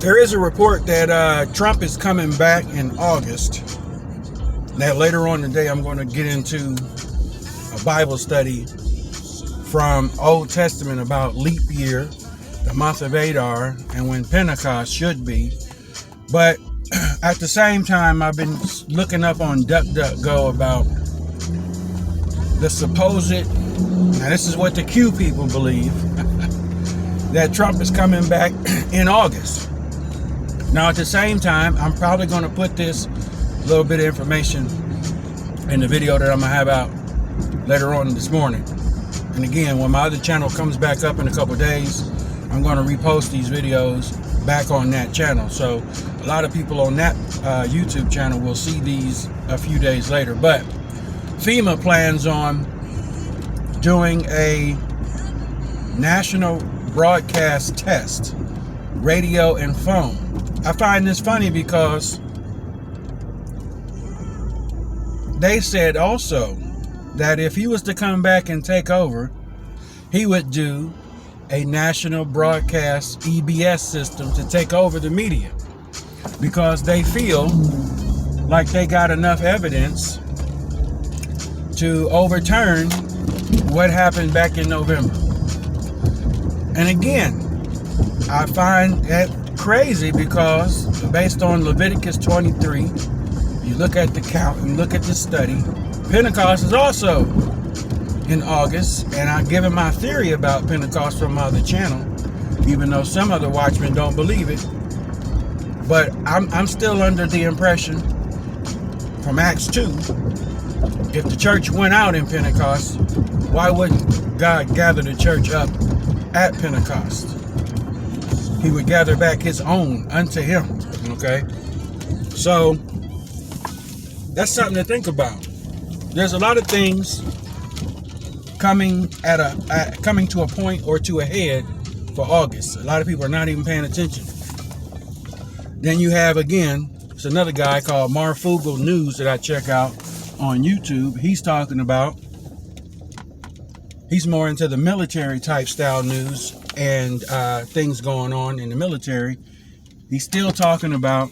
There is a report that Trump is coming back in August. That later on today, I'm going to get into a Bible study from Old Testament about leap year, the month of Adar, and when Pentecost should be. But at the same time, I've been looking up on DuckDuckGo about the supposed, now this is what the Q people believe, that Trump is coming back in August. Now at the same time, I'm probably going to put this little bit of information in the video that I'm going to have out later on this morning. And again, when my other channel comes back up in a couple days, I'm going to repost these videos back on that channel. So a lot of people on that YouTube channel will see these a few days later. But FEMA plans on doing a national broadcast test, radio and phone. I find this funny because they said also that if he was to come back and take over, he would do a national broadcast E.B.S system to take over the media, because they feel like they got enough evidence to overturn what happened back in November. And again, I find that crazy because based on Leviticus 23, you look at the count and look at the study, Pentecost is also in August, and I've given my theory about Pentecost from my other channel, even though some other watchmen don't believe it. But I'm still under the impression from Acts 2, if the church went out in Pentecost, why wouldn't God gather the church up at Pentecost? He would gather back his own unto him. Okay, so that's something to think about. There's a lot of things coming to a point or to a head for August. A lot of people are not even paying attention. Then you have, again, it's another guy called Marfugal News that I check out on YouTube. He's talking about, he's more into the military type style news and things going on in the military. He's still talking about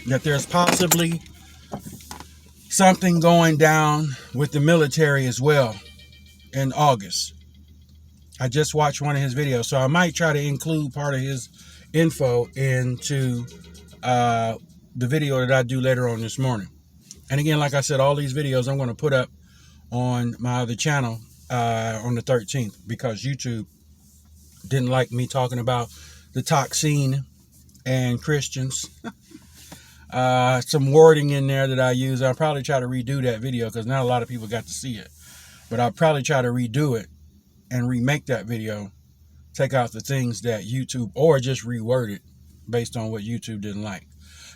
that there's possibly something going down with the military as well in August. I just watched one of his videos, so I might try to include part of his info into the video that I do later on this morning. And again, like I said, all these videos I'm going to put up on my other channel on the 13th, because YouTube didn't like me talking about the toxin and Christians. Some wording in there that I use. I'll probably try to redo that video because not a lot of people got to see it. But I'll probably try to redo it and remake that video. Take out the things that YouTube, or just reword it based on what YouTube didn't like.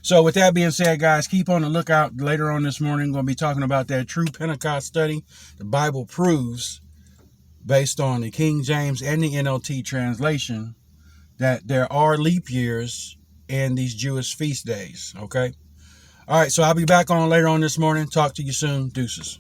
So with that being said, guys, keep on the lookout. Later on this morning, I'm going to be talking about that true Pentecost study. The Bible proves, based on the King James and the NLT translation, that there are leap years in these Jewish feast days. Okay. All right. So I'll be back on later on this morning. Talk to you soon. Deuces.